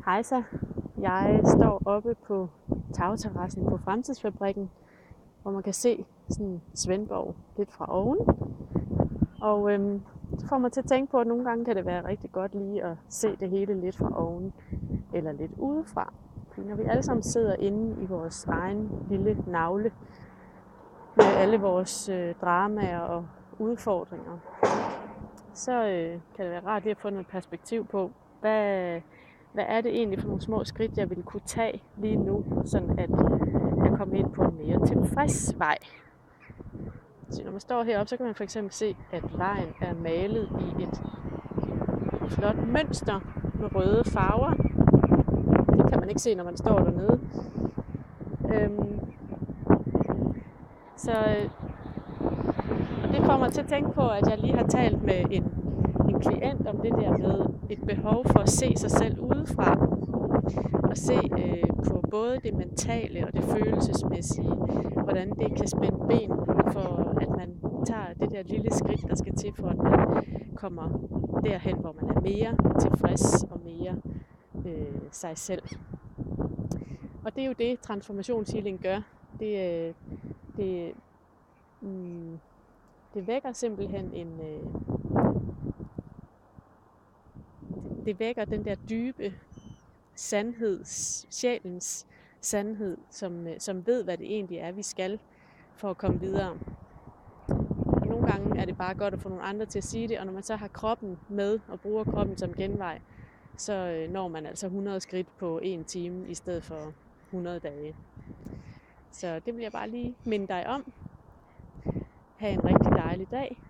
Hejsa, jeg står oppe på tagterrassen på Fremtidsfabrikken, hvor man kan se sådan Svendborg lidt fra oven. Og det får mig til at tænke på, at nogle gange kan det være rigtig godt lige at se det hele lidt fra oven eller lidt udefra. Fordi når vi alle sammen sidder inde i vores egen lille navle med alle vores dramaer og udfordringer, så kan det være rart lige at få noget perspektiv på, hvad er det egentlig for nogle små skridt, jeg ville kunne tage lige nu, sådan at jeg kommer ind på en mere tilfreds vej. Så når man står heroppe, så kan man for eksempel se, at vejen er malet i et flot mønster med røde farver. Det kan man ikke se, når man står dernede. Og det får mig til at tænke på, at jeg lige har talt med en klient om det der med et behov for at se sig selv udefra. Og se på både det mentale og det følelsesmæssige, hvordan det kan spænde ben for, at man tager det der lille skridt, der skal til for, at man kommer derhen, hvor man er mere tilfreds og mere sig selv. Og det er jo det, transformationshealing gør. Det vækker simpelthen det vækker den der dybe sandhed, sjælens sandhed, som ved, hvad det egentlig er, vi skal for at komme videre. Og nogle gange er det bare godt at få nogle andre til at sige det, og når man så har kroppen med og bruger kroppen som genvej, så når man altså 100 skridt på 1 time i stedet for 100 dage. Så det vil jeg bare lige minde dig om. Ha' en rigtig dejlig dag.